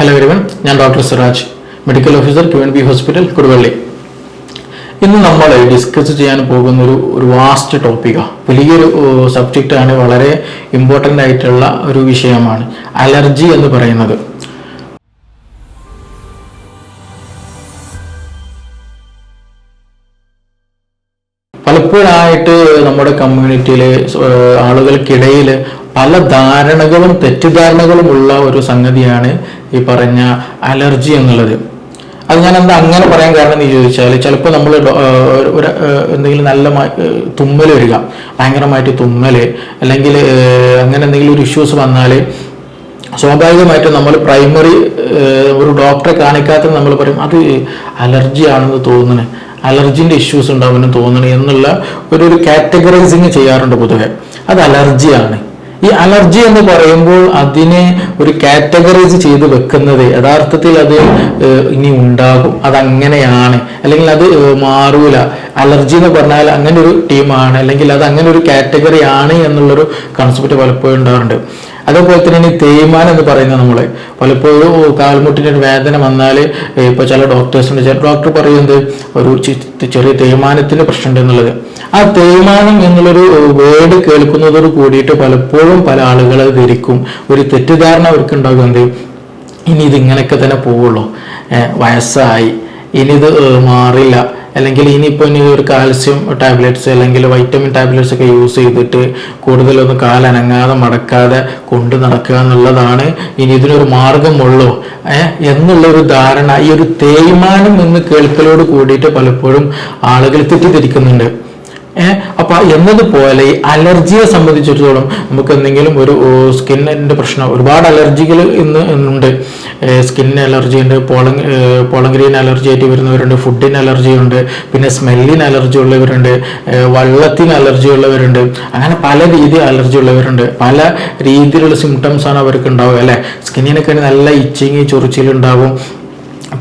Hello everyone, ഞാൻ doctor Siraj, medical officer QNB hospital, Koduvally. ഇന്ന് നമ്മൾ ഡിസ്കസ് ചെയ്യാൻ പോകുന്ന ഒരു വാസ്റ്റ് ടോപ്പിക്കാണ്. വലിയൊരു സബ്ജക്റ്റാണ്, വളരെ ഇമ്പോർട്ടൻ്റ് ആയിട്ടുള്ള ഒരു വിഷയമാണ് അലർജി എന്ന് പറയുന്നത്. പലപ്പോഴായിട്ട് നമ്മുടെ കമ്മ്യൂണിറ്റിയിൽ ആളുകൾക്കിടയിൽ പല ധാരണകളും തെറ്റിദ്ധാരണകളും ഉള്ള ഒരു സംഗതിയാണ് ഈ പറഞ്ഞ അലർജി എന്നുള്ളത്. അത് ഞാൻ എന്താ അങ്ങനെ പറയാൻ കാരണം എന്ന് ചോദിച്ചാൽ, ചിലപ്പോൾ നമ്മൾ എന്തെങ്കിലും നല്ല തുമ്മൽ വരിക, ഭയങ്കരമായിട്ട് തുമ്മൽ, അല്ലെങ്കിൽ അങ്ങനെ എന്തെങ്കിലും ഒരു ഇഷ്യൂസ് വന്നാൽ സ്വാഭാവികമായിട്ടും നമ്മൾ പ്രൈമറി ഒരു ഡോക്ടറെ കാണിക്കാത്ത നമ്മൾ പറയും അത് അലർജി ആണെന്ന് തോന്നുന്നു, അലർജിൻ്റെ ഇഷ്യൂസ് ഉണ്ടാവുമെന്ന് തോന്നണം എന്നുള്ള ഒരു കാറ്റഗറൈസിങ് ചെയ്യാറുണ്ട് പൊതുവെ. അത് അലർജിയാണ്. ഈ അലർജി എന്ന് പറയുമ്പോൾ അതിനെ ഒരു കാറ്റഗറൈസ് ചെയ്ത് വെക്കുന്നത് യഥാർത്ഥത്തിൽ അത് ഇനി ഉണ്ടാകും, അതങ്ങനെയാണ്, അല്ലെങ്കിൽ അത് മാറൂല. അലർജി എന്ന് പറഞ്ഞാൽ അങ്ങനെ ഒരു ടീമാണ്, അല്ലെങ്കിൽ അത് അങ്ങനെ ഒരു കാറ്റഗറി ആണ് എന്നുള്ളൊരു കൺസെപ്റ്റ് പലപ്പോഴും ഉണ്ടാകാറുണ്ട്. അതേപോലെ തന്നെ തേയ്മാനം എന്ന് പറയുന്നത്, നമ്മൾ പലപ്പോഴും കാൽമുട്ടിൻ്റെ ഒരു വേദന വന്നാൽ ഇപ്പോൾ ചില ഡോക്ടേഴ്സുണ്ട്, ചില ഡോക്ടർ പറയുന്നത് ഒരു ചെറിയ തേയ്മാനത്തിന് പ്രശ്നമുണ്ട് എന്നുള്ളത്. ആ തേയ്മാനം എന്നുള്ളൊരു വേർഡ് കേൾക്കുന്നതോട് കൂടിയിട്ട് പലപ്പോഴും പല ആളുകൾ ധരിക്കും, ഒരു തെറ്റിദ്ധാരണ അവർക്ക് ഉണ്ടാകും, എന്ത് ഇനി ഇത് ഇങ്ങനെയൊക്കെ തന്നെ പോവുള്ളൂ, വയസ്സായി, ഇനി ഇത് മാറില്ല, അല്ലെങ്കിൽ ഇനിയിപ്പോൾ ഇനി ഒരു കാൽസ്യം ടാബ്ലറ്റ്സ് അല്ലെങ്കിൽ വൈറ്റമിൻ ടാബ്ലറ്റ്സ് ഒക്കെ യൂസ് ചെയ്തിട്ട് കൂടുതലൊന്നും കാലനങ്ങാതെ മടക്കാതെ കൊണ്ട് നടക്കുക എന്നുള്ളതാണ് ഇനി ഇതിനൊരു മാർഗമുള്ളൂ എന്നുള്ളൊരു ധാരണ ഈ ഒരു തേയ്മാനം എന്ന് കേൾക്കലോട് കൂടിയിട്ട് പലപ്പോഴും ആളുകൾ തെറ്റിദ്ധരിക്കുന്നുണ്ട്. അപ്പൊ എന്നതുപോലെ ഈ അലർജിയെ സംബന്ധിച്ചിടത്തോളം നമുക്ക് എന്തെങ്കിലും ഒരു സ്കിന്നിന്റെ പ്രശ്നം, ഒരുപാട് അലർജികൾ ഇന്ന് ഉണ്ട്. സ്കിന്നിന് അലർജി ഉണ്ട്, പോളഗ്രീൻ അലർജി ആയിട്ട് വരുന്നവരുണ്ട്, ഫുഡിന് അലർജി ഉണ്ട്, പിന്നെ സ്മെല്ലിന് അലർജി ഉള്ളവരുണ്ട്, വെള്ളത്തിന് അലർജി ഉള്ളവരുണ്ട്, അങ്ങനെ പല രീതിയിൽ അലർജി ഉള്ളവരുണ്ട്. പല രീതിയിലുള്ള സിംറ്റംസ് ആണ് അവർക്ക് ഉണ്ടാവുക അല്ലെ. സ്കിന്നിനൊക്കെ നല്ല ഇച്ചിങ്, ചൊറിച്ചിലുണ്ടാവും,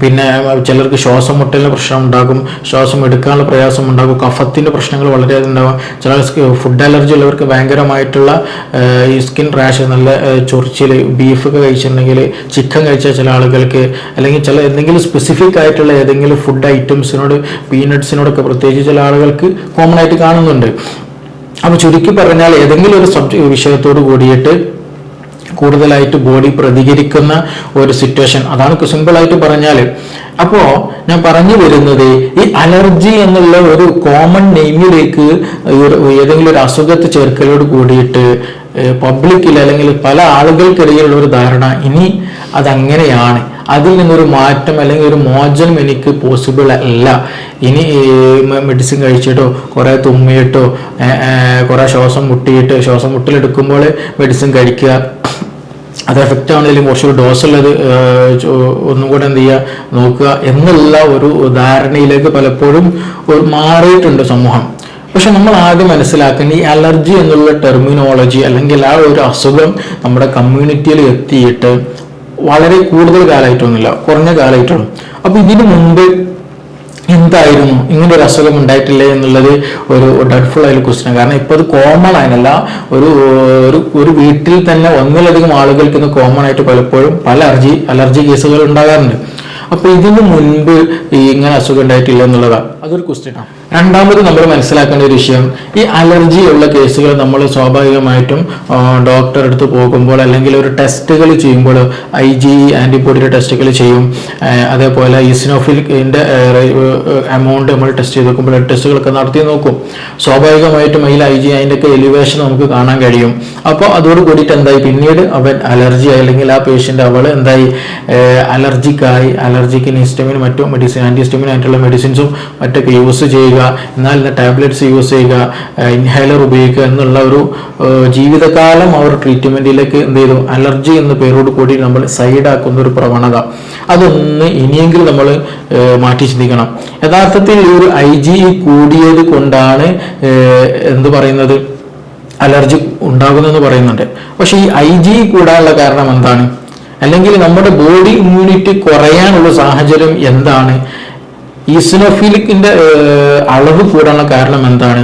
പിന്നെ ചിലർക്ക് ശ്വാസം മുട്ടലിന് പ്രശ്നം ഉണ്ടാകും, ശ്വാസം എടുക്കാനുള്ള പ്രയാസം ഉണ്ടാകും, കഫത്തിൻ്റെ പ്രശ്നങ്ങൾ വളരെയധികം ഉണ്ടാകും. ചില ഫുഡ് അലർജി ഉള്ളവർക്ക് ഭയങ്കരമായിട്ടുള്ള ഈ സ്കിൻ റാഷ്, നല്ല ചൊറിച്ചിൽ, ബീഫൊക്കെ കഴിച്ചിട്ടുണ്ടെങ്കിൽ, ചിക്കൻ കഴിച്ച ചില ആളുകൾക്ക്, അല്ലെങ്കിൽ ചില എന്തെങ്കിലും സ്പെസിഫിക് ആയിട്ടുള്ള ഏതെങ്കിലും ഫുഡ് ഐറ്റംസിനോട്, പീനട്സിനോടൊക്കെ പ്രത്യേകിച്ച് ചില ആളുകൾക്ക് കോമൺ ആയിട്ട് കാണുന്നുണ്ട്. അപ്പോൾ ചുരുക്കി പറഞ്ഞാൽ ഏതെങ്കിലും ഒരു വിഷയത്തോട് കൂടിയിട്ട് കൂടുതലായിട്ട് ബോഡി പ്രതികരിക്കുന്ന ഒരു സിറ്റുവേഷൻ, അതാണ് സിമ്പിളായിട്ട് പറഞ്ഞാൽ. അപ്പോൾ ഞാൻ പറഞ്ഞു വരുന്നത്, ഈ അലർജി എന്നുള്ള ഒരു കോമൺ നെയിമിലേക്ക് ഏതെങ്കിലും ഒരു അസുഖത്തെ ചേർക്കലോട് കൂടിയിട്ട് പബ്ലിക്കിൽ അല്ലെങ്കിൽ പല ആളുകൾക്കിടയിലുള്ള ഒരു ധാരണ ഇനി അതങ്ങനെയാണ്, അതിൽ നിന്നൊരു മാറ്റം അല്ലെങ്കിൽ ഒരു മോചനം എനിക്ക് പോസിബിൾ അല്ല, ഇനി മെഡിസിൻ കഴിച്ചിട്ടോ കുറേ തുമ്മിയിട്ടോ കുറേ ശ്വാസം മുട്ടലെടുക്കുമ്പോൾ മെഡിസിൻ കഴിക്കുക, അത് എഫക്റ്റ് ആണെങ്കിലും കുറച്ചൊരു ഡോസുള്ളത് ഒന്നും കൂടെ എന്ത് ചെയ്യുക നോക്കുക എന്നുള്ള ഒരു ധാരണയിലേക്ക് പലപ്പോഴും മാറിയിട്ടുണ്ട് സമൂഹം. പക്ഷെ നമ്മൾ ആദ്യം മനസ്സിലാക്കേണ്ട ഈ അലർജി എന്നുള്ള ടെർമിനോളജി അല്ലെങ്കിൽ ആ ഒരു അസുഖം നമ്മുടെ കമ്മ്യൂണിറ്റിയിൽ എത്തിയിട്ട് വളരെ കൂടുതൽ കാലമായിട്ടൊന്നുമില്ല, കുറഞ്ഞ കാലമായിട്ടുള്ളൂ. അപ്പൊ ഇതിനു മുമ്പ് എന്തായിരുന്നു, ഇങ്ങനെ ഒരു അസുഖം ഉണ്ടായിട്ടില്ലേ എന്നുള്ളത് ഒരു ഡൗട്ട്ഫുൾ ആയ ക്വസ്റ്റ്യൻ. കാരണം ഇപ്പൊ അത് കോമൺ ആയതല്ല, ഒരു വീട്ടിൽ തന്നെ ഒന്നിലധികം ആളുകൾക്ക് ഇന്ന് കോമൺ ആയിട്ട് പലപ്പോഴും പല അലർജി കേസുകൾ ഉണ്ടാകാറുണ്ട്. അപ്പൊ ഇതിനു മുൻപ് ഇങ്ങനെ അസുഖം ഉണ്ടായിട്ടില്ല എന്നുള്ളതാണ്, അതൊരു ക്വസ്റ്റ്യനാണ്. രണ്ടാമത് നമ്മൾ മനസ്സിലാക്കേണ്ട ഒരു വിഷയം, ഈ അലർജി ഉള്ള കേസുകൾ നമ്മൾ സ്വാഭാവികമായിട്ടും ഡോക്ടറെ അടുത്ത് പോകുമ്പോൾ അല്ലെങ്കിൽ ഒരു ടെസ്റ്റുകൾ ചെയ്യുമ്പോൾ IgE ആന്റിബോഡിയുടെ ടെസ്റ്റുകൾ ചെയ്യും. അതേപോലെ ഈസിനോഫിലിന്റെ എമൗണ്ട് നമ്മൾ ടെസ്റ്റ് ചെയ്ത് നോക്കും, ബ്ലഡ് ടെസ്റ്റുകളൊക്കെ നടത്തി നോക്കും. സ്വാഭാവികമായിട്ടും അതിൽ IgE അതിൻ്റെ ഒക്കെ എലിവേഷൻ നമുക്ക് കാണാൻ കഴിയും. അപ്പോൾ അതോട് കൂടിയിട്ട് എന്തായി, പിന്നീട് അവൻ അലർജി ആയി, അല്ലെങ്കിൽ ആ പേഷ്യൻ്റ് അവൾ എന്തായി അലർജിക്കായി, അലർജിക്ക് ഹിസ്റ്റമിനും മറ്റും മെഡിസിൻ, ആന്റിഹിസ്റ്റമിൻ ആയിട്ടുള്ള മെഡിസിൻസും മറ്റൊക്കെ യൂസ് ചെയ്യുക, എന്നാൽ ടാബ്ലറ്റ്സ് യൂസ് ചെയ്യുക, ഇൻഹേലർ ഉപയോഗിക്കുക എന്നുള്ള ഒരു ജീവിതകാലം അവർ ട്രീറ്റ്മെന്റിലേക്ക് എന്ത് ചെയ്തു, അലർജി എന്ന പേരോട് കൂടി നമ്മൾ സൈഡാക്കുന്ന ഒരു പ്രവണത, അതൊന്ന് ഇനിയെങ്കിലും നമ്മൾ മാറ്റി ചിന്തിക്കണം. യഥാർത്ഥത്തിൽ ഈ ഒരു IgE കൂടിയത് കൊണ്ടാണ് എന്ത് പറയുന്നത്, അലർജി ഉണ്ടാകുന്നെന്ന് പറയുന്നുണ്ട്. പക്ഷെ ഈ IgE കൂടാനുള്ള കാരണം എന്താണ്, അല്ലെങ്കിൽ നമ്മുടെ ബോഡി ഇമ്മ്യൂണിറ്റി കുറയാനുള്ള സാഹചര്യം എന്താണ്, ഈസിനോഫിലിക്കിന്റെ അളവ് കൂടാനുള്ള കാരണം എന്താണ്,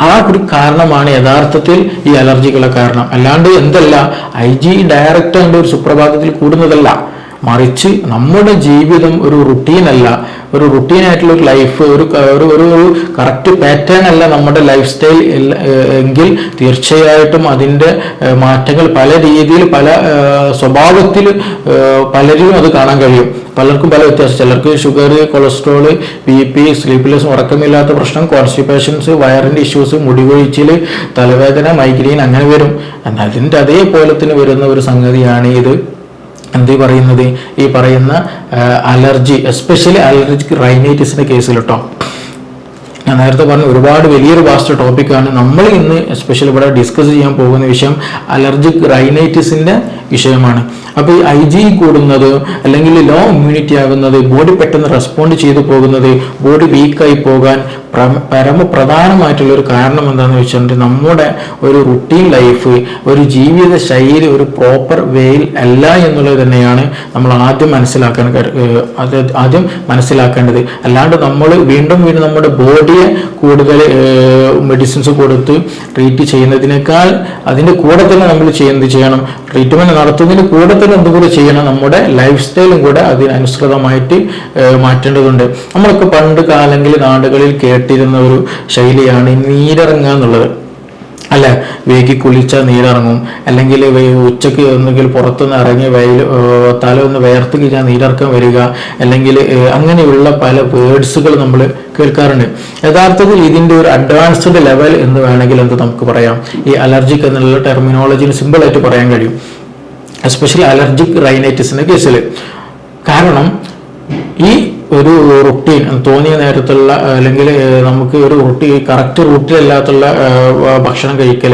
ആ ഒരു കാരണമാണ് യഥാർത്ഥത്തിൽ ഈ അലർജിക്കുള്ള കാരണം. അല്ലാണ്ട് എന്തല്ല, IgE ഡയറക്റ്റ് ആയിട്ട് ഒരു സുപ്രഭാതത്തിൽ കൂടുന്നതല്ല, മറിച്ച് നമ്മുടെ ജീവിതം ഒരു റുട്ടീനല്ല, ഒരു റുട്ടീനായിട്ടുള്ള ഒരു ലൈഫ്, ഒരു കറക്റ്റ് പാറ്റേൺ അല്ല നമ്മുടെ ലൈഫ് സ്റ്റൈൽ എങ്കിൽ തീർച്ചയായിട്ടും അതിൻ്റെ മാറ്റങ്ങൾ പല രീതിയിൽ, പല സ്വഭാവത്തിൽ പലരിലും അത് കാണാൻ കഴിയും. പലർക്കും പല വ്യത്യാസം. ചിലർക്ക് ഷുഗർ, കൊളസ്ട്രോൾ, BP, സ്ലീപ്ലെസ്, ഉറക്കമില്ലാത്ത പ്രശ്നം, കോൺസ്റ്റിപ്പേഷൻസ്, വയറിൻ്റെ ഇഷ്യൂസ്, മുടികൊഴിച്ചിൽ, തലവേദന, മൈഗ്രെയിൻ അങ്ങനെ വരും. എന്നാൽ അതിൻ്റെ അതേപോലെ തന്നെ വരുന്ന ഒരു സംഗതിയാണ് ഇത് എന്ത് പറയുന്നത്, ഈ പറയുന്ന അലർജി, എസ്പെഷ്യലി അലർജിക് റൈനൈറ്റിസിൻ്റെ കേസിൽ കേട്ടോ. ഞാൻ നേരത്തെ പറഞ്ഞു ഒരുപാട് വലിയൊരു വാസ്റ്റ് ടോപ്പിക്കാണ്. നമ്മൾ ഇന്ന് എസ്പെഷ്യലി ഇവിടെ ഡിസ്കസ് ചെയ്യാൻ പോകുന്ന വിഷയം അലർജിക് റൈനൈറ്റിസിൻ്റെ വിഷയമാണ്. അപ്പോൾ ഈ IgE കൂടുന്നത്, അല്ലെങ്കിൽ ലോ ഇമ്മ്യൂണിറ്റി ആകുന്നത്, ബോഡി പെട്ടെന്ന് റെസ്പോണ്ട് ചെയ്തു പോകുന്നത്, ബോഡി വീക്കായി പോകാൻ പരമപ്രധാനമായിട്ടുള്ള ഒരു കാരണം എന്താണെന്ന് വെച്ചിട്ടുണ്ടെങ്കിൽ നമ്മുടെ ഒരു റുട്ടീൻ ലൈഫ്, ഒരു ജീവിത ശൈലി ഒരു പ്രോപ്പർ വേയിൽ അല്ല എന്നുള്ളത് തന്നെയാണ് നമ്മൾ ആദ്യം മനസ്സിലാക്കേണ്ടത്. അല്ലാണ്ട് നമ്മൾ വീണ്ടും നമ്മുടെ ബോഡിയെ കൂടുതൽ മെഡിസിൻസ് കൊടുത്ത് ട്രീറ്റ് ചെയ്യുന്നതിനേക്കാൾ അതിൻ്റെ കൂടെ തന്നെ നമ്മൾ ചെയ്യണം, ട്രീറ്റ്മെൻറ്റ് നടത്തുന്നതിന് കൂടെ തന്നെ എന്തുകൂടെ ചെയ്യണം, നമ്മുടെ ലൈഫ് സ്റ്റൈലും കൂടെ അതിനനുസൃതമായിട്ട് മാറ്റേണ്ടതുണ്ട്. നമ്മളൊക്കെ പണ്ട് കാലങ്ങളിൽ നാടുകളിൽ കേട്ടിരുന്ന ഒരു ശൈലിയാണ് നീരിറങ്ങുക എന്നുള്ളത്. അല്ല, വേഗി കുളിച്ചാൽ നീരിറങ്ങും, അല്ലെങ്കിൽ ഉച്ചയ്ക്ക് ഒന്നുകിൽ പുറത്തുനിന്ന് ഇറങ്ങി തല ഒന്ന് വേർത്ത് കഴിഞ്ഞാൽ നീരിറക്കം വരിക, അല്ലെങ്കിൽ അങ്ങനെയുള്ള പല വേർഡ്സുകൾ നമ്മൾ കേൾക്കാറുണ്ട്. യഥാർത്ഥത്തിൽ ഇതിൻ്റെ ഒരു അഡ്വാൻസ്ഡ് ലെവൽ എന്ന് വേണമെങ്കിൽ നമുക്ക് പറയാം. ഈ അലർജിക് എന്നുള്ള ടെർമിനോളജിയിൽ സിമ്പിളായിട്ട് പറയാൻ കഴിയും, എസ്പെഷ്യലി അലർജിക് റൈനൈറ്റിസിൻ്റെ കേസിൽ. കാരണം ഈ ഒരു റുട്ടീൻ തോന്നിയ നേരത്തുള്ള, അല്ലെങ്കിൽ നമുക്ക് ഒരു കറക്റ്റ് റൂട്ടിലല്ലാത്തുള്ള ഭക്ഷണം കഴിക്കൽ,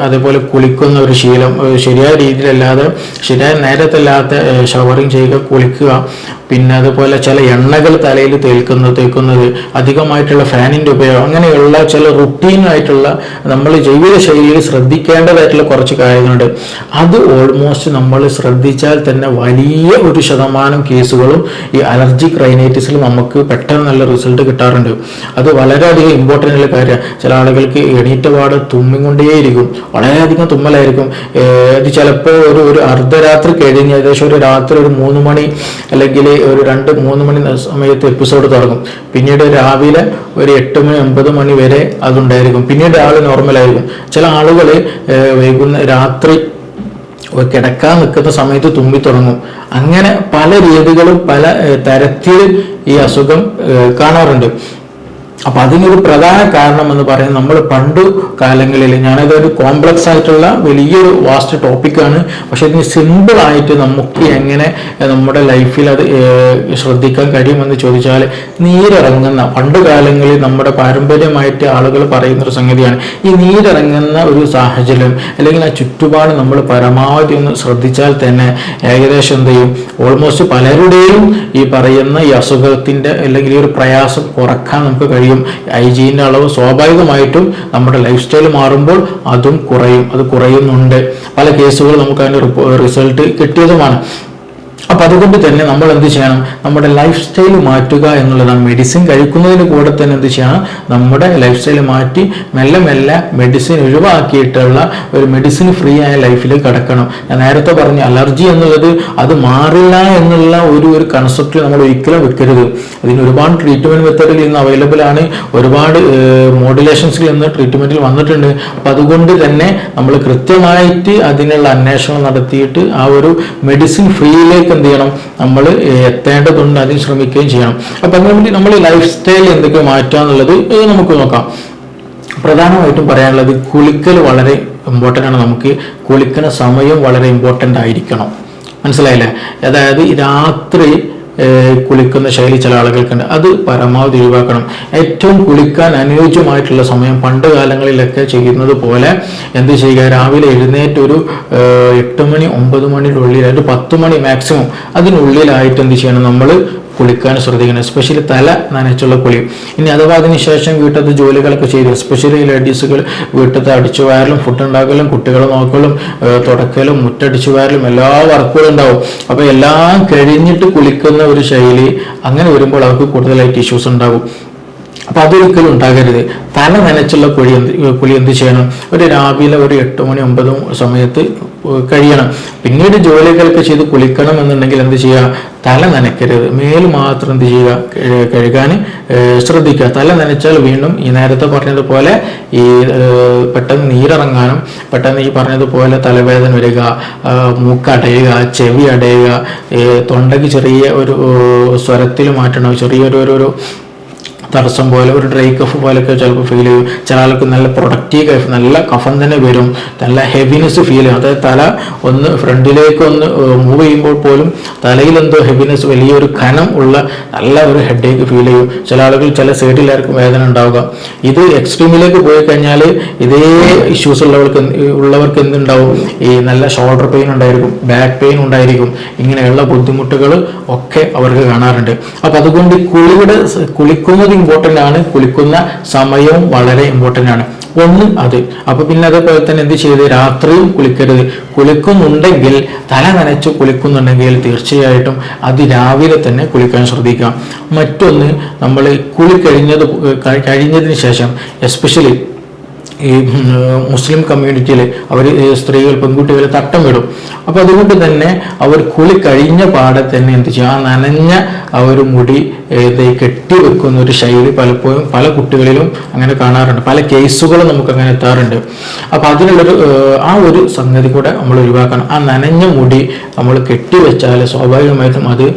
അതേപോലെ കുളിക്കുന്ന ഒരു ശീലം, ശരിയായ രീതിയിലല്ലാതെ ശരിയായ നേരത്തല്ലാത്ത ഷവറിങ് ചെയ്യുക, കുളിക്കുക, പിന്നെ അതുപോലെ ചില എണ്ണകൾ തലയിൽ തേക്കുന്നത്, അധികമായിട്ടുള്ള ഫാനിൻ്റെ ഉപയോഗം, അങ്ങനെയുള്ള ചില റുട്ടീനായിട്ടുള്ള നമ്മൾ ജീവിതശൈലിയിൽ ശ്രദ്ധിക്കേണ്ടതായിട്ടുള്ള കുറച്ച് കാര്യങ്ങളുണ്ട്. അത് ഓൾമോസ്റ്റ് നമ്മൾ ശ്രദ്ധിച്ചാൽ തന്നെ വലിയ ഒരു ശതമാനം കേസുകളും ഈ അലർജിക് റൈനൈറ്റിസിൽ നമുക്ക് പെട്ടെന്ന് നല്ല റിസൾട്ട് കിട്ടാറുണ്ട്. അത് വളരെയധികം ഇമ്പോർട്ടൻ്റ് ഉള്ള കാര്യമാണ്. ചില ആളുകൾക്ക് എണീറ്റപാട് തുമ്മിക്കൊണ്ടേയിരിക്കും, വളരെയധികം തുമ്മലായിരിക്കും. ഇത് ചിലപ്പോൾ ഒരു അർദ്ധരാത്രി കഴിഞ്ഞ് ഏകദേശം ഒരു രാത്രി ഒരു 3 മണി അല്ലെങ്കിൽ ഒരു 2-3 മണി സമയത്ത് എപ്പിസോഡ് തുടങ്ങും. പിന്നീട് രാവിലെ ഒരു 8 മണി 9 മണി വരെ അതുണ്ടായിരിക്കും. പിന്നീട് ആൾ നോർമലായിരിക്കും. ചില ആളുകൾ രാത്രി കിടക്കാൻ നിൽക്കുന്ന സമയത്ത് തുമ്പി തുടങ്ങും. അങ്ങനെ പല രീതികളും പല തരത്തിൽ ഈ അസുഖം കാണാറുണ്ട്. അപ്പൊ അതിനൊരു പ്രധാന കാരണം എന്ന് പറയുന്നത് നമ്മൾ പണ്ട് കാലങ്ങളിൽ, ഞാനതൊരു കോംപ്ലക്സ് ആയിട്ടുള്ള വലിയൊരു വാസ്റ്റ് ടോപ്പിക്കാണ്, പക്ഷെ ഇതിന് സിമ്പിൾ ആയിട്ട് നമുക്ക് എങ്ങനെ നമ്മുടെ ലൈഫിൽ അത് ശ്രദ്ധിക്കാൻ കഴിയുമെന്ന് ചോദിച്ചാൽ, നീരിറങ്ങുന്ന, പണ്ട് കാലങ്ങളിൽ നമ്മുടെ പാരമ്പര്യമായിട്ട് ആളുകൾ പറയുന്നൊരു സംഗതിയാണ് ഈ നീരിറങ്ങുന്ന ഒരു സാഹചര്യം, അല്ലെങ്കിൽ ആ ചുറ്റുപാട് നമ്മൾ പരമാവധി ഒന്ന് ശ്രദ്ധിച്ചാൽ തന്നെ ഏകദേശം എന്ത് ചെയ്യും, ഓൾമോസ്റ്റ് പലരുടെയും ഈ പറയുന്ന ഈ അസുഖത്തിൻ്റെ അല്ലെങ്കിൽ ഈ ഒരു പ്രയാസം കുറക്കാൻ നമുക്ക് കഴിയും. IgE അളവ് സ്വാഭാവികമായിട്ടും നമ്മുടെ ലൈഫ് സ്റ്റൈൽ മാറുമ്പോൾ അതും കുറയും, അത് കുറയുന്നുണ്ട്. പല കേസുകൾ നമുക്ക് അതിൻ്റെ റിസൾട്ട് കിട്ടിയതുമാണ്. അപ്പം അതുകൊണ്ട് തന്നെ നമ്മൾ എന്ത് ചെയ്യണം, നമ്മുടെ ലൈഫ് സ്റ്റൈൽ മാറ്റുക എന്നുള്ളതാണ്. മെഡിസിൻ കഴിക്കുന്നതിന് കൂടെ തന്നെ എന്ത് ചെയ്യണം, നമ്മുടെ ലൈഫ് സ്റ്റൈൽ മാറ്റി മെല്ലെ മെല്ലെ മെഡിസിൻ ഒഴിവാക്കിയിട്ടുള്ള ഒരു മെഡിസിൻ ഫ്രീ ആയ ലൈഫിലേക്ക് കടക്കണം. ഞാൻ നേരത്തെ പറഞ്ഞു, അലർജി എന്നുള്ളത് അത് മാറില്ല എന്നുള്ള ഒരു കൺസെപ്റ്റ് നമ്മൾ ഒരിക്കലും വെക്കരുത്. അതിന് ഒരുപാട് ട്രീറ്റ്മെൻറ്റ് മെത്തേഡുകൾ ഇന്ന് അവൈലബിൾ ആണ്, ഒരുപാട് മോഡുലേഷൻസിൽ ഇന്ന് ട്രീറ്റ്മെൻറ്റിൽ വന്നിട്ടുണ്ട്. അപ്പം അതുകൊണ്ട് തന്നെ നമ്മൾ കൃത്യമായിട്ട് അതിനുള്ള അന്വേഷണം നടത്തിയിട്ട് ആ ഒരു മെഡിസിൻ ഫ്രീയിലേക്ക് എന്ത് ചെയ്യണം, നമ്മൾ എത്തേണ്ടതുണ്ട്, അതിന് ശ്രമിക്കുകയും ചെയ്യണം. അപ്പം അതിനുവേണ്ടി നമ്മൾ ലൈഫ് സ്റ്റൈൽ എന്തൊക്കെ മാറ്റുക എന്നുള്ളത് നമുക്ക് നോക്കാം. പ്രധാനമായിട്ടും പറയാനുള്ളത് കുളിക്കൽ വളരെ ഇമ്പോർട്ടൻ്റ് ആണ്. നമുക്ക് കുളിക്കുന്ന സമയം വളരെ ഇമ്പോർട്ടൻ്റ് ആയിരിക്കണം. മനസ്സിലായില്ലേ? അതായത് രാത്രി കുളിക്കുന്ന ശൈലി ചില ആളുകൾക്കുണ്ട്, അത് പരമാവധി ഒഴിവാക്കണം. ഏറ്റവും കുളിക്കാൻ അനുയോജ്യമായിട്ടുള്ള സമയം പണ്ട് കാലങ്ങളിലൊക്കെ ചെയ്യുന്നത് പോലെ എന്ത് ചെയ്യുക, രാവിലെ എഴുന്നേറ്റ് ഒരു 8 മണി 9 മണിയുടെ ഉള്ളിൽ, ഒരു 10 മണി മാക്സിമം അതിനുള്ളിലായിട്ട് എന്ത് ചെയ്യണം, നമ്മൾ കുളിക്കാൻ ശ്രദ്ധിക്കണം. എസ്പെഷ്യലി തല നനച്ചുള്ള കുളി. ഇനി അഥവാ അതിനുശേഷം വീട്ടിലത്തെ ജോലികളൊക്കെ ചെയ്തു, എസ്പെഷ്യലി ലേഡീസുകൾ വീട്ടിലത്തെ അടിച്ചു വാരലും, ഫുഡ് ഉണ്ടാക്കലും, കുട്ടികളെ നോക്കലും, തുടക്കലും, മുറ്റടിച്ചു വാരലും എല്ലാ വർക്കുകളും ഉണ്ടാവും. അപ്പോൾ എല്ലാം കഴിഞ്ഞിട്ട് കുളിക്കുന്ന ഒരു ശൈലി, അങ്ങനെ വരുമ്പോൾ അവർക്ക് കൂടുതലായിട്ട് ഇഷ്യൂസ് ഉണ്ടാകും. അപ്പൊ അതൊരിക്കലും ഉണ്ടാകരുത്. തല നനച്ചുള്ള കുളി എന്ത് ചെയ്യണം? ഒരു രാവിലെ ഒരു 8 മണി 9 സമയത്ത് കഴിയണം. പിന്നീട് ജോലികളൊക്കെ ചെയ്ത് കുളിക്കണം എന്നുണ്ടെങ്കിൽ എന്ത് ചെയ്യുക? തല നനയ്ക്കരുത്. മേൽ മാത്രം എന്ത് ചെയ്യുക? കഴുകാൻ ശ്രദ്ധിക്കുക. തല നനച്ചാൽ വീണ്ടും ഈ നേരത്തെ പറഞ്ഞതുപോലെ ഈ പെട്ടെന്ന് നീരിറങ്ങാനും പെട്ടെന്ന് ഈ പറഞ്ഞതുപോലെ തലവേദന വരിക, മൂക്കടയുക, ചെവി അടയുക, തൊണ്ടയ്ക്ക് ചെറിയ ഒരു സ്വരത്തിൽ മാറ്റണം, ചെറിയൊരു തടസ്സം പോലെ, ഒരു ഡ്രൈ കഫ് പോലെയൊക്കെ ചിലപ്പോൾ ഫീൽ ചെയ്യും. ചില ആൾക്ക് നല്ല പ്രൊഡക്റ്റീവ് കഫ്, നല്ല കഫം തന്നെ വരും, നല്ല ഹെവിനെസ് ഫീൽ ചെയ്യും. അതായത് തല ഒന്ന് ഫ്രണ്ടിലേക്ക് ഒന്ന് മൂവ് ചെയ്യുമ്പോൾ പോലും തലയിൽ എന്തോ ഹെവിനെസ്, വലിയൊരു ഖനം ഉള്ള നല്ല ഒരു ഹെഡേക്ക് ഫീൽ ചെയ്യും. ചില ആളുകൾ ചില സൈഡിലായിരിക്കും വേദന ഉണ്ടാവുക. ഇത് എക്സ്ട്രീമിലേക്ക് പോയി കഴിഞ്ഞാൽ ഇതേ ഇഷ്യൂസ് ഉള്ളവർക്ക് എന്തുണ്ടാവും? ഈ നല്ല ഷോൾഡർ പെയിൻ ഉണ്ടായിരിക്കും, ബാക്ക് പെയിൻ ഉണ്ടായിരിക്കും. ഇങ്ങനെയുള്ള ബുദ്ധിമുട്ടുകൾ ഒക്കെ അവർക്ക് കാണാറുണ്ട്. അപ്പം അതുകൊണ്ട് കുളിക്കുന്നത് ഇമ്പോർട്ടൻ്റ് ആണ്, കുളിക്കുന്ന സമയവും വളരെ ഇമ്പോർട്ടൻ്റ് ആണ്. ഒന്ന് അത്. അപ്പൊ പിന്നെ അതേപോലെ തന്നെ എന്ത് ചെയ്ത്? രാത്രിയും കുളിക്കരുത്. കുളിക്കുന്നുണ്ടെങ്കിൽ, തല നനച്ച് കുളിക്കുന്നുണ്ടെങ്കിൽ തീർച്ചയായിട്ടും അത് രാവിലെ തന്നെ കുളിക്കാൻ ശ്രദ്ധിക്കാം. മറ്റൊന്ന്, നമ്മൾ കുളി കഴിഞ്ഞതിന് ശേഷം എസ്പെഷ്യലി ഈ മുസ്ലിം കമ്മ്യൂണിറ്റിയിൽ അവർ സ്ത്രീകൾ പെൺകുട്ടികൾ തട്ടം വിടും. അപ്പോൾ അതുകൊണ്ട് തന്നെ അവർ കുളി കഴിഞ്ഞ പാടെ തന്നെ എന്ത് ചെയ്യും? ആ നനഞ്ഞ ആ ഒരു മുടി കെട്ടിവെക്കുന്ന ഒരു ശൈലി പലപ്പോഴും പല കുട്ടികളിലും അങ്ങനെ കാണാറുണ്ട്. പല കേസുകളും നമുക്ക് അങ്ങനെ എത്താറുണ്ട്. അപ്പോൾ അതിനുള്ളൊരു ആ ഒരു സംഗതി കൂടെ നമ്മൾ ഒഴിവാക്കണം. ആ നനഞ്ഞ മുടി നമ്മൾ കെട്ടിവെച്ചാൽ സ്വാഭാവികമായിട്ടും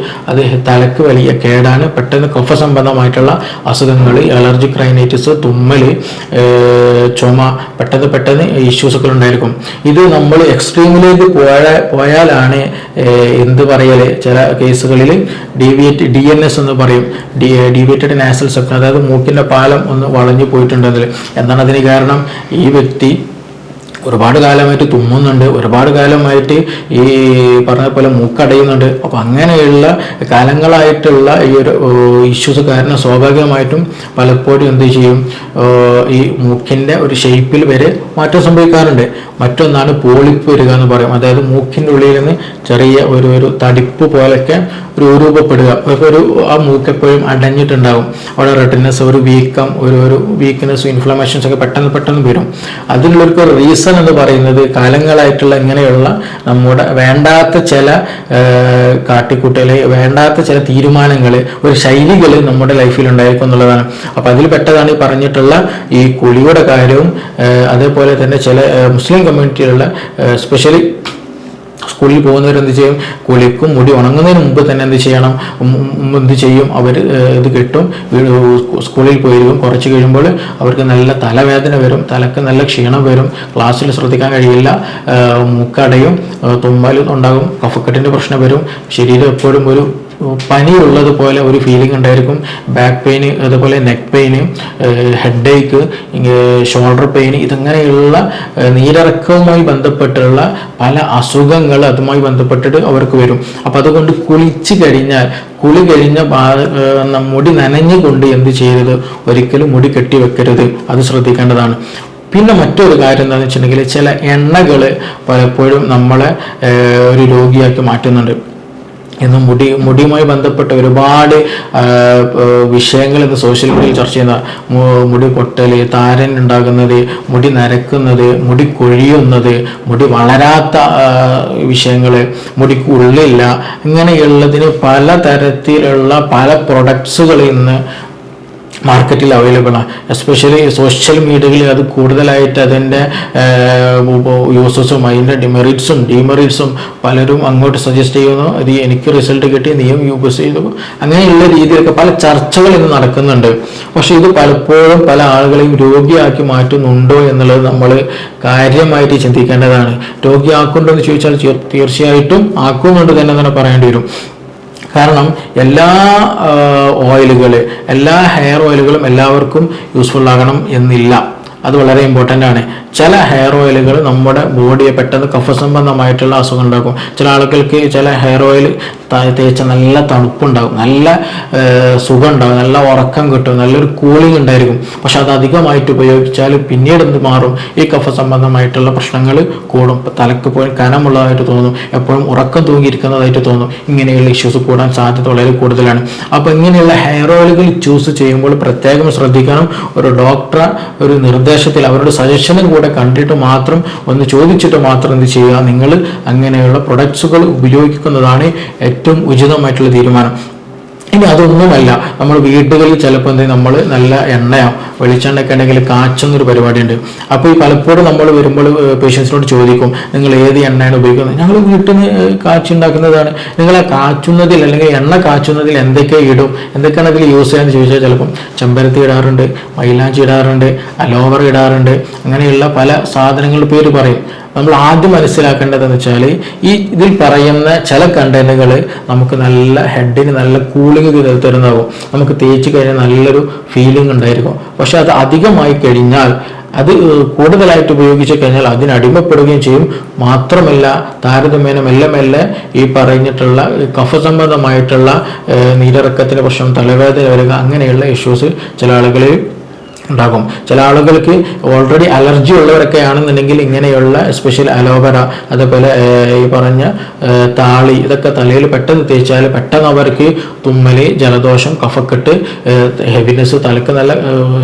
അത് തലക്ക് വലിയ കേടാണ്. പെട്ടെന്ന് കഫ സംബന്ധമായിട്ടുള്ള അസുഖങ്ങൾ, അലർജിക് റൈനൈറ്റിസ്, തുമ്മൽ, ചുമ, പെട്ടെന്ന് ഇഷ്യൂസ് ഒക്കെ ഉണ്ടായിരിക്കും. ഇത് നമ്മൾ എക്സ്ട്രീമിലേക്ക് പോയാലാണ് എന്ത് പറയല്, ചില കേസുകളിൽ DNS എന്ന് പറയും, ഡീവിയേറ്റഡ് നാസൽ സെപ്റ്റം, അതായത് മൂക്കിന്റെ പാലം ഒന്ന് വളഞ്ഞു പോയിട്ടുണ്ടെങ്കിൽ. എന്താണ് അതിന് കാരണം? ഈ വ്യക്തി ഒരുപാട് കാലമായിട്ട് തുമ്മുന്നുണ്ട്, ഒരുപാട് കാലമായിട്ട് ഈ പറഞ്ഞ പോലെ മൂക്കടയുന്നുണ്ട്. അപ്പം അങ്ങനെയുള്ള കാലങ്ങളായിട്ടുള്ള ഈ ഒരു ഇഷ്യൂസ് കാരണം സ്വാഭാവികമായിട്ടും പലപ്പോഴും എന്ത് ചെയ്യും? ഈ മൂക്കിൻ്റെ ഒരു ഷേപ്പിൽ വരെ മാറ്റം സംഭവിക്കാറുണ്ട്. മറ്റൊന്നാണ് പോളിപ്പ് വരിക എന്ന് പറയും. അതായത് മൂക്കിൻ്റെ ഉള്ളിൽ നിന്ന് ചെറിയ ഒരു തടിപ്പ് പോലൊക്കെ രൂപപ്പെടുക. ആ മൂക്കെപ്പോഴും അടഞ്ഞിട്ടുണ്ടാകും. അവിടെ റെഡിനെസ്, ഒരു വീക്കം, ഒരു വീക്ക്നെസ്, ഇൻഫ്ലമേഷൻസ് ഒക്കെ പെട്ടെന്ന് വരും. അതിനുള്ളൊരു റീസൺ എന്ന് പറയുന്നത് കാലങ്ങളായിട്ടുള്ള ഇങ്ങനെയുള്ള നമ്മുടെ വേണ്ടാത്ത ചില കാട്ടിക്കൂട്ടല്, വേണ്ടാത്ത ചില തീരുമാനങ്ങൾ, ഒരു ശൈലികൾ നമ്മുടെ ലൈഫിൽ ഉണ്ടായിരിക്കും എന്നുള്ളതാണ്. അപ്പം അതിൽ പെട്ടതാണ് ഈ പറഞ്ഞിട്ടുള്ള ഈ കുളിയുടെ കാര്യവും. അതേപോലെ തന്നെ ചില മുസ്ലിം കമ്മ്യൂണിറ്റിയിലുള്ള സ്പെഷ്യലി സ്കൂളിൽ പോകുന്നവരെന്ത് ചെയ്യും? കുളിക്കും. മുടി ഉണങ്ങുന്നതിന് മുമ്പ് തന്നെ എന്ത് ചെയ്യും? അവർ ഇത് കിട്ടും, സ്കൂളിൽ പോയിരിക്കും. കുറച്ച് കഴിയുമ്പോൾ അവർക്ക് നല്ല തലവേദന വരും, തലക്ക് നല്ല ക്ഷീണം വരും, ക്ലാസ്സിൽ ശ്രദ്ധിക്കാൻ കഴിയില്ല, മൂക്കടയും, തുമ്മലും ഉണ്ടാകും, കഫക്കെട്ടിൻ്റെ പ്രശ്നം വരും, ശരീരം എപ്പോഴും ഒരു പനിയുള്ളതുപോലെ ഒരു ഫീലിംഗ് ഉണ്ടായിരിക്കും. ബാക്ക് പെയിന്, അതുപോലെ നെക്ക് പെയിന്, ഹെഡ് ഏക്ക്, ഷോൾഡർ പെയിന്, ഇതങ്ങനെയുള്ള നീരിറക്കവുമായി ബന്ധപ്പെട്ടുള്ള പല അസുഖങ്ങൾ അതുമായി ബന്ധപ്പെട്ടിട്ട് അവർക്ക് വരും. അപ്പം അതുകൊണ്ട് കുളി കഴിഞ്ഞ മുടി നനഞ്ഞുകൊണ്ട് എന്ത് ചെയ്യരുത്? ഒരിക്കലും മുടി കെട്ടിവെക്കരുത്. അത് ശ്രദ്ധിക്കേണ്ടതാണ്. പിന്നെ മറ്റൊരു കാര്യം എന്താണെന്ന് വെച്ചിട്ടുണ്ടെങ്കിൽ, ചില എണ്ണകൾ പലപ്പോഴും നമ്മളെ ഒരു രോഗിയാക്കി മാറ്റുന്നുണ്ട്. ഇന്ന് മുടിയുമായി ബന്ധപ്പെട്ട ഒരുപാട് വിഷയങ്ങൾ ഇന്ന് സോഷ്യൽ മീഡിയയിൽ ചർച്ച ചെയ്യുന്ന മുടി പൊട്ടല്, താരൻ ഉണ്ടാകുന്നത്, മുടി നരക്കുന്നത്, മുടി കൊഴിയുന്നത്, മുടി വളരാത്ത വിഷയങ്ങൾ, മുടിക്ക് ഉള്ളില്ല, ഇങ്ങനെയുള്ളതിന് പല തരത്തിലുള്ള പല പ്രൊഡക്ട്സുകൾ ഇന്ന് മാർക്കറ്റിൽ അവൈലബിൾ ആണ്. എസ്പെഷ്യലി സോഷ്യൽ മീഡിയകളിൽ അത് കൂടുതലായിട്ട് അതിൻ്റെ യൂസസും അതിൻ്റെ ഡിമെറിറ്റ്സും പലരും അങ്ങോട്ട് സജസ്റ്റ് ചെയ്യുന്നു. അത് എനിക്ക് റിസൾട്ട് കിട്ടി, നീയും യൂസ് ചെയ്തു, അങ്ങനെയുള്ള രീതിയിലൊക്കെ പല ചർച്ചകൾ ഇന്ന് നടക്കുന്നുണ്ട്. പക്ഷെ ഇത് പലപ്പോഴും പല ആളുകളെയും രോഗിയാക്കി മാറ്റുന്നുണ്ടോ എന്നുള്ളത് നമ്മൾ കാര്യമായിട്ട് ചിന്തിക്കേണ്ടതാണ്. രോഗിയാക്കുന്നുണ്ടോ എന്ന് ചോദിച്ചാൽ തീർച്ചയായിട്ടും ആക്കുന്നുണ്ട് തന്നെ പറയേണ്ടി വരും. കാരണം എല്ലാ ഹെയർ ഓയിലുകളും എല്ലാവർക്കും യൂസ്ഫുൾ ആകണം എന്നില്ല. അത് വളരെ ഇമ്പോർട്ടൻ്റ് ആണ്. ചില ഹെയർ ഓയിലുകൾ നമ്മുടെ ബോഡിയെ പെട്ടെന്ന് കഫ സംബന്ധമായിട്ടുള്ള അസുഖം ഉണ്ടാക്കും. ചില ആളുകൾക്ക് ചില ഹെയർ ഓയിൽ തേച്ച നല്ല തണുപ്പുണ്ടാകും, നല്ല സുഖം ഉണ്ടാകും, നല്ല ഉറക്കം കിട്ടും, നല്ലൊരു കൂളിംഗ് ഉണ്ടായിരിക്കും. പക്ഷെ അത് അധികമായിട്ട് ഉപയോഗിച്ചാൽ പിന്നീട് എന്ത് മാറും, ഈ കഫ സംബന്ധമായിട്ടുള്ള പ്രശ്നങ്ങൾ കൂടും. തലക്ക് പോയി കനമുള്ളതായിട്ട് തോന്നും, എപ്പോഴും ഉറക്കം തൂങ്ങിയിരിക്കുന്നതായിട്ട് തോന്നും. ഇങ്ങനെയുള്ള ഇഷ്യൂസ് കൂടാൻ സാധ്യത വളരെ കൂടുതലാണ്. അപ്പോൾ ഇങ്ങനെയുള്ള ഹെയർ ഓയിലുകൾ ചൂസ് ചെയ്യുമ്പോൾ പ്രത്യേകം ശ്രദ്ധിക്കണം. ഒരു ഡോക്ടറെ ഒരു നിർദ്ദേശത്തിൽ അവരുടെ സജഷനും കൂടെ കണ്ടിട്ട് മാത്രം ഒന്ന് ചോദിച്ചിട്ട് മാത്രം എന്ത് ചെയ്യുക, നിങ്ങൾ അങ്ങനെയുള്ള പ്രൊഡക്ട്സുകൾ ഉപയോഗിക്കുന്നതാണ് ഏറ്റവും ഉചിതമായിട്ടുള്ള തീരുമാനം. ഇനി അതൊന്നുമല്ല, നമ്മൾ വീടുകളിൽ ചിലപ്പോൾ എന്തെങ്കിലും നമ്മൾ നല്ല എണ്ണയോ വെളിച്ചെണ്ണയൊക്കെ ഉണ്ടെങ്കിൽ കാച്ചുന്നൊരു പരിപാടിയുണ്ട്. അപ്പോൾ ഈ പലപ്പോഴും നമ്മൾ വരുമ്പോൾ പേഷ്യൻസിനോട് ചോദിക്കും, നിങ്ങൾ ഏത് എണ്ണയാണ് ഉപയോഗിക്കുന്നത്? ഞങ്ങൾ വീട്ടിൽ നിന്ന് കാച്ചി ഉണ്ടാക്കുന്നതാണ്. നിങ്ങൾ ആ കാച്ചുന്നതിൽ അല്ലെങ്കിൽ എണ്ണ കാച്ചുന്നതിൽ എന്തൊക്കെ ഇടും, എന്തൊക്കെയാണ് അതിൽ യൂസ് ചെയ്യാന്ന് ചോദിച്ചാൽ ചിലപ്പം ചെമ്പരത്തി ഇടാറുണ്ട്, മൈലാഞ്ചി ഇടാറുണ്ട്, അലോവറ ഇടാറുണ്ട്, അങ്ങനെയുള്ള പല സാധനങ്ങളുടെ പേര് പറയും. നമ്മൾ ആദ്യം മനസ്സിലാക്കേണ്ടതെന്ന് വെച്ചാൽ ഇതിൽ പറയുന്ന ചില കണ്ടന്റുകൾ നമുക്ക് നല്ല ഹെഡിന് നല്ല കൂളിംഗ് തരുന്നതാകും, നമുക്ക് തേച്ച് കഴിഞ്ഞാൽ നല്ലൊരു ഫീലിംഗ് ഉണ്ടായിരിക്കും. പക്ഷെ അത് അധികമായി കഴിഞ്ഞാൽ, അത് കൂടുതലായിട്ട് ഉപയോഗിച്ച് കഴിഞ്ഞാൽ അതിനടിമപ്പെടുകയും ചെയ്യും. മാത്രമല്ല താരതമ്യേന മെല്ലെ മെല്ലെ ഈ പറഞ്ഞിട്ടുള്ള കഫ സംബന്ധമായിട്ടുള്ള നീരിറക്കത്തിന് പ്രശ്നം, തലവേദന വരിക, അങ്ങനെയുള്ള ഇഷ്യൂസ് ചില ആളുകളിൽ ഉണ്ടാകും. ചില ആളുകൾക്ക് ഓൾറെഡി അലർജി ഉള്ളവരൊക്കെ ആണെന്നുണ്ടെങ്കിൽ ഇങ്ങനെയുള്ള എസ്പെഷ്യൽ അലോവേറ, അതേപോലെ ഈ പറഞ്ഞ താളി, ഇതൊക്കെ തലയിൽ പെട്ടെന്ന് തേച്ചാൽ പെട്ടെന്ന് അവർക്ക് തുമ്മല്, ജലദോഷം, കഫക്കെട്ട്, ഹെവിനെസ്, തലക്ക് നല്ല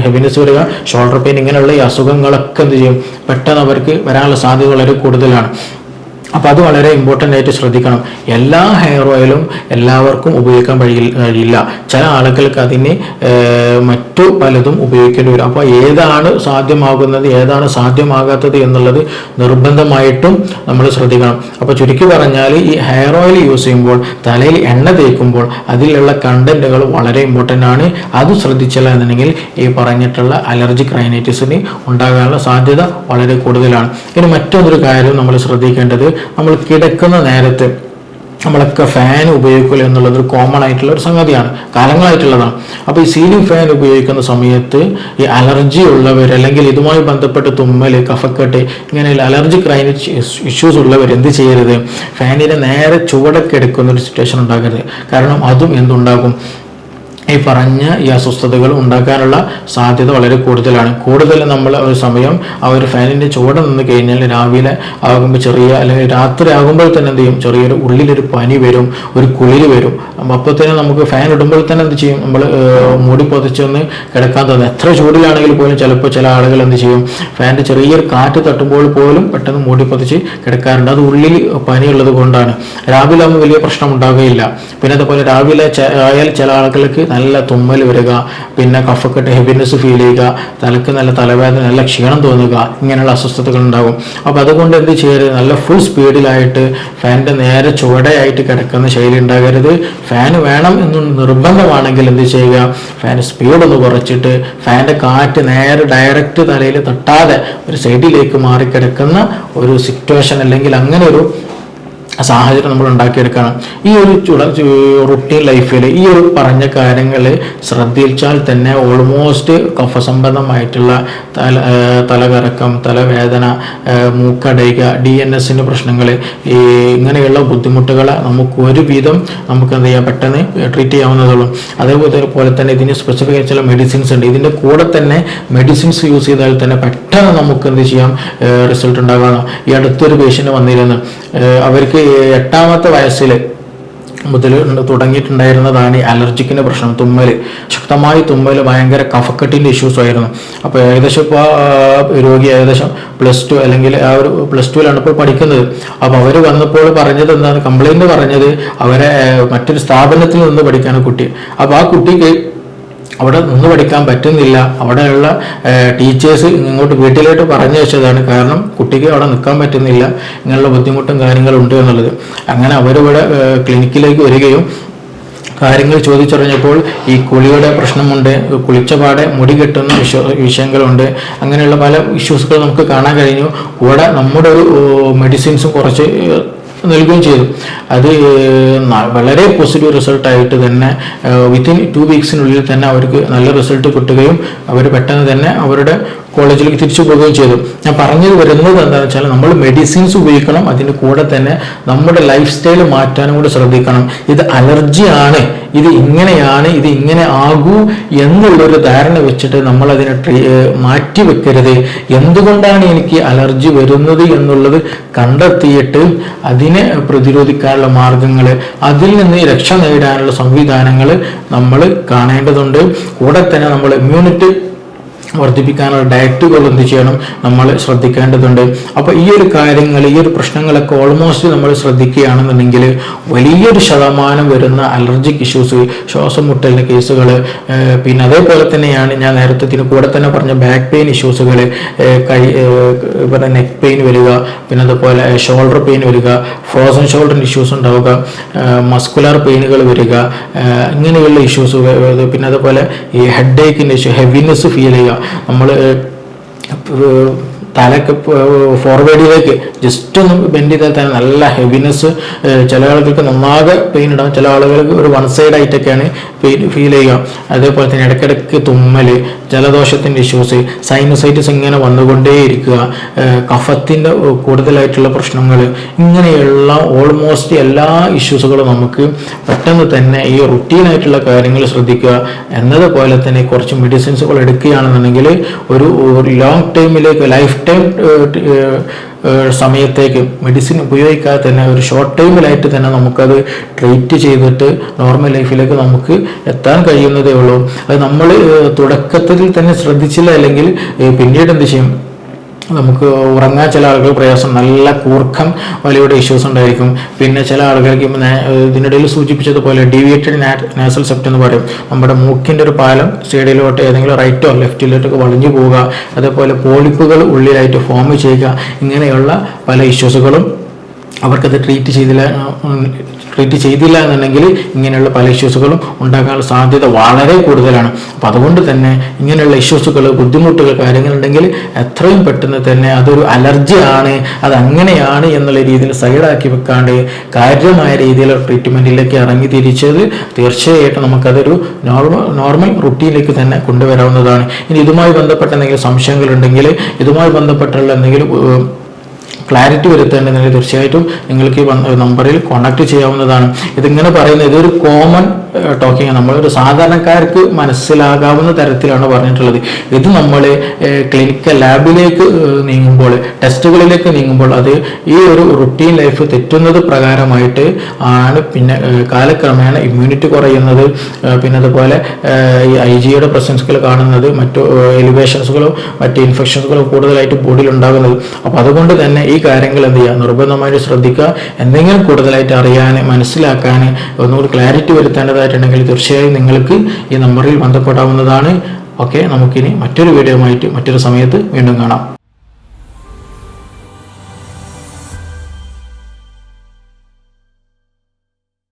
ഹെവിനെസ് വരിക, ഷോൾഡർ പെയിൻ, ഇങ്ങനെയുള്ള ഈ അസുഖങ്ങളൊക്കെ എന്ത് ചെയ്യും, പെട്ടെന്ന് അവർക്ക് വരാനുള്ള സാധ്യത വളരെ കൂടുതലാണ്. അപ്പോൾ അത് വളരെ ഇമ്പോർട്ടൻ്റ് ആയിട്ട് ശ്രദ്ധിക്കണം. എല്ലാ ഹെയർ ഓയിലും എല്ലാവർക്കും ഉപയോഗിക്കാൻ കഴിയില്ല. ചില ആളുകൾക്ക് അതിന് മറ്റു പലതും ഉപയോഗിക്കേണ്ടി വരും. അപ്പോൾ ഏതാണ് സാധ്യമാകുന്നത്, ഏതാണ് സാധ്യമാകാത്തത് എന്നുള്ളത് നിർബന്ധമായിട്ടും നമ്മൾ ശ്രദ്ധിക്കണം. അപ്പോൾ ചുരുക്കി പറഞ്ഞാൽ ഈ ഹെയർ ഓയിൽ യൂസ് ചെയ്യുമ്പോൾ, തലയിൽ എണ്ണ തേക്കുമ്പോൾ അതിലുള്ള കണ്ടന്റുകൾ വളരെ ഇമ്പോർട്ടൻ്റ് ആണ്. അത് ശ്രദ്ധിച്ചില്ല എന്നുണ്ടെങ്കിൽ ഈ പറഞ്ഞിട്ടുള്ള അലർജിക് റൈനൈറ്റിസിന് ഉണ്ടാകാനുള്ള സാധ്യത വളരെ കൂടുതലാണ്. ഇനി മറ്റൊരു കാര്യം നമ്മൾ ശ്രദ്ധിക്കേണ്ടത്, നമ്മൾ കിടക്കുന്ന നേരത്ത് നമ്മളൊക്കെ ഫാൻ ഉപയോഗിക്കില്ല എന്നുള്ളത് ഒരു കോമൺ ആയിട്ടുള്ള ഒരു സംഗതിയാണ്, കാലങ്ങളായിട്ടുള്ളതാണ്. അപ്പോൾ ഈ സീലിംഗ് ഫാൻ ഉപയോഗിക്കുന്ന സമയത്ത് ഈ അലർജി ഉള്ളവർ, അല്ലെങ്കിൽ ഇതുമായി ബന്ധപ്പെട്ട് തുമ്മൽ, കഫക്കെട്ട്, ഇങ്ങനെയുള്ള അലർജിക് റൈനൈറ്റിസ് ഇഷ്യൂസ് ഉള്ളവർ എന്ത് ചെയ്യരുത്, ഫാനിനെ നേരെ ചുവടൊക്കെ എടുക്കുന്ന ഒരു സിറ്റുവേഷൻ ഉണ്ടാക്കരുത്. കാരണം അതും എന്തുണ്ടാകും, ഈ പറഞ്ഞ ഈ അസ്വസ്ഥതകൾ ഉണ്ടാക്കാനുള്ള സാധ്യത വളരെ കൂടുതലാണ്. കൂടുതൽ നമ്മൾ ഒരു സമയം ആ ഒരു ഫാനിൻ്റെ ചുവടെ നിന്ന് കഴിഞ്ഞാൽ രാവിലെ ആകുമ്പോൾ അല്ലെങ്കിൽ രാത്രി ആകുമ്പോൾ തന്നെ എന്ത് ചെയ്യും, ചെറിയൊരു ഉള്ളിലൊരു പനി വരും, ഒരു കുളിര് വരും. അപ്പോൾ തന്നെ നമുക്ക് ഫാൻ ഇടുമ്പോൾ തന്നെ എന്ത് ചെയ്യും, നമ്മൾ മൂടി പൊതിച്ചൊന്ന് കിടക്കാൻ തോന്നും. എത്ര ചൂടിലാണെങ്കിൽ പോലും ചിലപ്പോൾ ചില ആളുകൾ എന്ത് ചെയ്യും, ഫാനിൻ്റെ ചെറിയൊരു കാറ്റ് തട്ടുമ്പോൾ പോലും പെട്ടെന്ന് മൂടി പൊതിച്ച് കിടക്കാറുണ്ട്. അത് ഉള്ളിൽ പനിയുള്ളത് കൊണ്ടാണ്. രാവിലെ ആകുമ്പോൾ വലിയ പ്രശ്നം ഉണ്ടാകുകയില്ല. പിന്നെ അതുപോലെ രാവിലെ ആയാൽ ചില ആളുകൾക്ക് നല്ല തുമ്മൽ വരിക, പിന്നെ കഫക്കെട്ട്, ഹെവിനെസ് ഫീൽ ചെയ്യുക, തലക്ക് നല്ല തലവേദന, നല്ല ക്ഷീണം തോന്നുക, ഇങ്ങനെയുള്ള അസ്വസ്ഥതകൾ ഉണ്ടാകും. അപ്പോൾ അതുകൊണ്ട് എന്ത് ചെയ്യരുത്, നല്ല ഫുൾ സ്പീഡിലായിട്ട് ഫാനിൻ്റെ നേരെ ചുവടെയായിട്ട് കിടക്കുന്ന ശൈലി ഉണ്ടാകരുത്. ഫാൻ വേണം എന്ന് നിർബന്ധമാണെങ്കിൽ എന്ത് ചെയ്യുക, ഫാൻ സ്പീഡ് ഒന്ന് കുറച്ചിട്ട് ഫാനിൻ്റെ കാറ്റ് നേരെ ഡയറക്റ്റ് തലയിൽ തട്ടാതെ ഒരു സൈഡിലേക്ക് മാറിക്കിടക്കുന്ന ഒരു സിറ്റുവേഷൻ, അല്ലെങ്കിൽ അങ്ങനെ ഒരു സാഹചര്യം നമ്മൾ ഉണ്ടാക്കിയെടുക്കണം. ഈ ഒരു റുട്ടീൻ ലൈഫിൽ ഈ ഒരു പറഞ്ഞ കാര്യങ്ങൾ ശ്രദ്ധിച്ചാൽ തന്നെ ഓൾമോസ്റ്റ് കഫസംബന്ധമായിട്ടുള്ള തലകറക്കം, തലവേദന, മൂക്കടയുക, DNS പ്രശ്നങ്ങൾ, ഈ ഇങ്ങനെയുള്ള ബുദ്ധിമുട്ടുകളെ നമുക്ക് ഒരുവിധം നമുക്ക് എന്ത് ചെയ്യാം, പെട്ടെന്ന് ട്രീറ്റ് ചെയ്യാവുന്നതുള്ളൂ. അതേപോലെ തന്നെ ഇതിന് സ്പെസിഫിക് ചില മെഡിസിൻസ് ഉണ്ട്. ഇതിൻ്റെ കൂടെ തന്നെ മെഡിസിൻസ് യൂസ് ചെയ്താൽ തന്നെ പെട്ടെന്ന് നമുക്ക് എന്ത് ചെയ്യാം, റിസൾട്ട് ഉണ്ടാകാം. ഈ അടുത്തൊരു പേഷ്യൻ്റ് വന്നിരുന്നു, അവർക്ക് 8ാമത്തെ വയസ്സിൽ മുതൽ തുടങ്ങിയിട്ടുണ്ടായിരുന്നതാണ് ഈ അലർജിക്കിൻ്റെ പ്രശ്നം, തുമ്മൽ, ശക്തമായി തുമ്മൽ, ഭയങ്കര കഫക്കെട്ടിൻ്റെ ഇഷ്യൂസ് ആയിരുന്നു. അപ്പോൾ ഏകദേശം ഇപ്പോൾ രോഗി ഏകദേശം +2 അല്ലെങ്കിൽ ആ ഒരു +2ലാണ് ഇപ്പോൾ പഠിക്കുന്നത്. അപ്പോൾ അവർ വന്നപ്പോൾ പറഞ്ഞത് എന്താണ്, കംപ്ലൈൻറ്റ് പറഞ്ഞത് അവരെ മറ്റൊരു സ്ഥാപനത്തിൽ നിന്ന് പഠിക്കാണ് കുട്ടി. അപ്പോൾ ആ കുട്ടിക്ക് അവിടെ നിന്ന് പഠിക്കാൻ പറ്റുന്നില്ല. അവിടെയുള്ള ടീച്ചേഴ്സ് ഇങ്ങോട്ട് വീട്ടിലോട്ട് പറഞ്ഞു വെച്ചതാണ്. കാരണം കുട്ടിക്ക് അവിടെ നിൽക്കാൻ പറ്റുന്നില്ല, ഇങ്ങനെയുള്ള ബുദ്ധിമുട്ടും കാര്യങ്ങളും ഉണ്ട് എന്നുള്ളത്. അങ്ങനെ അവരിവിടെ ക്ലിനിക്കിലേക്ക് വരികയും കാര്യങ്ങൾ ചോദിച്ചറിഞ്ഞപ്പോൾ ഈ കുളിയുടെ പ്രശ്നമുണ്ട്, കുളിച്ചപാടെ മുടി കെട്ടുന്ന വിഷയങ്ങളുണ്ട്, അങ്ങനെയുള്ള പല ഇഷ്യൂസുകൾ നമുക്ക് കാണാൻ കഴിഞ്ഞു. കൂടെ നമ്മുടെ ഒരു മെഡിസിൻസും കുറച്ച് നൽകുകയും ചെയ്തു. അത് വളരെ പോസിറ്റീവ് റിസൾട്ടായിട്ട് തന്നെ വിത്തിൻ 2 വീക്സിനുള്ളിൽ തന്നെ അവർക്ക് നല്ല റിസൾട്ട് കിട്ടുകയും അവർ പെട്ടെന്ന് തന്നെ അവരുടെ കോളേജിലേക്ക് തിരിച്ചു പോവുകയും ചെയ്തു. ഞാൻ പറഞ്ഞു വരുന്നത് എന്താണെന്ന് വെച്ചാൽ നമ്മൾ മെഡിസിൻസ് ഉപയോഗിക്കണം, അതിൻ്റെ കൂടെ തന്നെ നമ്മുടെ ലൈഫ് സ്റ്റൈൽ മാറ്റാനും കൂടെ ശ്രദ്ധിക്കണം. ഇത് അലർജിയാണ്, ഇത് ഇങ്ങനെയാണ്, ഇത് ഇങ്ങനെ ആകൂ എന്നുള്ളൊരു ധാരണ വെച്ചിട്ട് നമ്മൾ അതിനെ മാറ്റി വെക്കരുത്. എന്തുകൊണ്ടാണ് എനിക്ക് അലർജി വരുന്നത് എന്നുള്ളത് കണ്ടെത്തിയിട്ട് അതിനെ പ്രതിരോധിക്കാനുള്ള മാർഗങ്ങൾ, അതിൽ നിന്ന് രക്ഷ നേടാനുള്ള സംവിധാനങ്ങൾ നമ്മൾ കാണേണ്ടതുണ്ട്. കൂടെ തന്നെ നമ്മൾ ഇമ്മ്യൂണിറ്റി വർദ്ധിപ്പിക്കാനുള്ള ഡയറ്റുകൾ എന്ത് ചെയ്യണം, നമ്മൾ ശ്രദ്ധിക്കേണ്ടതുണ്ട്. അപ്പോൾ ഈ ഒരു കാര്യങ്ങൾ, ഈ ഒരു പ്രശ്നങ്ങളൊക്കെ ഓൾമോസ്റ്റ് നമ്മൾ ശ്രദ്ധിക്കുകയാണെന്നുണ്ടെങ്കിൽ വലിയൊരു ശതമാനം വരുന്ന അലർജിക് ഇഷ്യൂസ്, ശ്വാസം മുട്ടലിൻ്റെ കേസുകൾ, പിന്നെ അതേപോലെ തന്നെയാണ് ഞാൻ നേരത്തെ ഇതിന് കൂടെ തന്നെ പറഞ്ഞ ബാക്ക് പെയിൻ ഇഷ്യൂസുകൾ, നെക്ക് പെയിൻ വരിക, പിന്നെ അതുപോലെ ഷോൾഡർ പെയിൻ വരിക, ഫ്രോസൺ ഷോൾഡറിൻ്റെ ഇഷ്യൂസ് ഉണ്ടാവുക, മസ്കുലർ പെയിനുകൾ വരിക, ഇങ്ങനെയുള്ള ഇഷ്യൂസ്, പിന്നെ അതുപോലെ ഈ ഹെഡ് ഏക്കിൻ്റെ ഇഷ്യൂ, ഹെവിനെസ് ഫീൽ ചെയ്യുക, നമ്മൾ തലക്ക് ഫോർവേഡിലേക്ക് ജസ്റ്റ് ഒന്ന് ബെൻഡ് ചെയ്താൽ തന്നെ നല്ല ഹെവിനെസ്, ചില ആളുകൾക്ക് നന്നാകെ പെയിൻ ഉണ്ടാകും, ചില ആളുകൾക്ക് ഒരു വൺ സൈഡ് ആയിട്ടൊക്കെയാണ് പെയിൻ ഫീൽ ചെയ്യുക. അതേപോലെ തന്നെ ഇടയ്ക്കിടയ്ക്ക് തുമ്മൽ, ജലദോഷത്തിൻ്റെ ഇഷ്യൂസ്, സൈനസൈറ്റിസ് ഇങ്ങനെ വന്നുകൊണ്ടേയിരിക്കുക, കഫത്തിൻ്റെ കൂടുതലായിട്ടുള്ള പ്രശ്നങ്ങൾ, ഇങ്ങനെയുള്ള ഓൾമോസ്റ്റ് എല്ലാ ഇഷ്യൂസുകളും നമുക്ക് പെട്ടെന്ന് തന്നെ ഈ റുട്ടീനായിട്ടുള്ള കാര്യങ്ങൾ ശ്രദ്ധിക്കുക എന്നതുപോലെ തന്നെ കുറച്ച് മെഡിസിൻസുകൾ എടുക്കുകയാണെന്നുണ്ടെങ്കിൽ ഒരു ലോങ് ടൈമിലേക്ക്, ലൈഫ് ടൈം സമയത്തേക്ക് മെഡിസിൻ ഉപയോഗിക്കാതെ തന്നെ ഒരു ഷോർട്ട് ടൈമിലായിട്ട് തന്നെ നമുക്കത് ട്രീറ്റ് ചെയ്തിട്ട് നോർമൽ ലൈഫിലേക്ക് നമുക്ക് എത്താൻ കഴിയുന്നതേ ഉള്ളൂ. അത് നമ്മൾ തുടക്കത്തിൽ തന്നെ ശ്രദ്ധിച്ചില്ല, അല്ലെങ്കിൽ പിന്നീട് എന്ത് ചെയ്യും, നമുക്ക് ഉറങ്ങാൻ ചില ആളുകൾ പ്രയാസം, നല്ല കൂർക്കം വലിയുടെ ഇഷ്യൂസ് ഉണ്ടായിരിക്കും. പിന്നെ ചില ആളുകൾക്ക് ഇതിനിടയിൽ സൂചിപ്പിച്ചതുപോലെ ഡീവിയേറ്റഡ് നാസൽ സെപ്റ്റ് എന്ന് പറയും, നമ്മുടെ മൂക്കിൻ്റെ ഒരു പാലം സൈഡിലോട്ട് ഏതെങ്കിലും റൈറ്റോ ലെഫ്റ്റിലോട്ടൊക്കെ വളഞ്ഞു പോവുക, അതേപോലെ പോളിപ്പുകൾ ഉള്ളിലായിട്ട് ഫോം ചെയ്യുക, ഇങ്ങനെയുള്ള പല ഇഷ്യൂസുകളും അവർക്കത് ട്രീറ്റ് ചെയ്തില്ല എന്നുണ്ടെങ്കിൽ ഇങ്ങനെയുള്ള പല ഇഷ്യൂസുകളും ഉണ്ടാകാനുള്ള സാധ്യത വളരെ കൂടുതലാണ്. അപ്പം അതുകൊണ്ട് തന്നെ ഇങ്ങനെയുള്ള ഇഷ്യൂസുകൾ, ബുദ്ധിമുട്ടുകൾ, കാര്യങ്ങളുണ്ടെങ്കിൽ എത്രയും പെട്ടെന്ന് തന്നെ അതൊരു അലർജിയാണ്, അത് അങ്ങനെയാണ് എന്നുള്ള രീതിയിൽ സൈഡാക്കി വെക്കാണ്ട് കാര്യമായ രീതിയിലുള്ള ട്രീറ്റ്മെൻറ്റിലേക്ക് ഇറങ്ങി തിരിച്ചത് തീർച്ചയായിട്ടും നമുക്കതൊരു നോർമൽ റുട്ടീനിലേക്ക് തന്നെ കൊണ്ടുവരാവുന്നതാണ്. ഇനി ഇതുമായി ബന്ധപ്പെട്ട എന്തെങ്കിലും സംശയങ്ങളുണ്ടെങ്കിൽ, ഇതുമായി ബന്ധപ്പെട്ടുള്ള എന്തെങ്കിലും ക്ലാരിറ്റി വരുത്തേണ്ടതെങ്കിൽ തീർച്ചയായിട്ടും നിങ്ങൾക്ക് ഈ നമ്പറിൽ കോൺടാക്ട് ചെയ്യാവുന്നതാണ്. ഇതിങ്ങനെ പറയുന്നത് ഇതൊരു കോമൺ ടോക്കിംഗ്, നമ്മളൊരു സാധാരണക്കാർക്ക് മനസ്സിലാകാവുന്ന തരത്തിലാണ് പറഞ്ഞിട്ടുള്ളത്. ഇത് നമ്മൾ ക്ലിനിക്കൽ ലാബിലേക്ക് നീങ്ങുമ്പോൾ, ടെസ്റ്റുകളിലേക്ക് നീങ്ങുമ്പോൾ അത് ഈ ഒരു റുട്ടീൻ ലൈഫ് തെറ്റുന്നത് പ്രകാരമായിട്ട് ആണ് പിന്നെ കാലക്രമേണ ഇമ്മ്യൂണിറ്റി കുറയുന്നത്, പിന്നെ അതുപോലെ ഈ IgEയുടെ പ്രസൻസുകൾ കാണുന്നത്, മറ്റു എലിവേഷൻസുകളോ മറ്റ് ഇൻഫെക്ഷൻസുകളോ കൂടുതലായിട്ട് ബോഡിയിൽ ഉണ്ടാകുന്നത്. അപ്പോൾ അതുകൊണ്ട് തന്നെ ഈ കാര്യങ്ങൾ എന്ത് ചെയ്യുക, നിർബന്ധമായിട്ട് ശ്രദ്ധിക്കുക. എന്തെങ്കിലും കൂടുതലായിട്ട് അറിയാൻ, മനസ്സിലാക്കാൻ, ഒന്നുകൂടി ക്ലാരിറ്റി വരുത്തേണ്ടതായിട്ടുണ്ടെങ്കിൽ തീർച്ചയായും നിങ്ങൾക്ക് ഈ നമ്പറിൽ ബന്ധപ്പെടാവുന്നതാണ്. ഓക്കെ, നമുക്കിനി മറ്റൊരു വീഡിയോ ആയിട്ട് മറ്റൊരു സമയത്ത് വീണ്ടും കാണാം.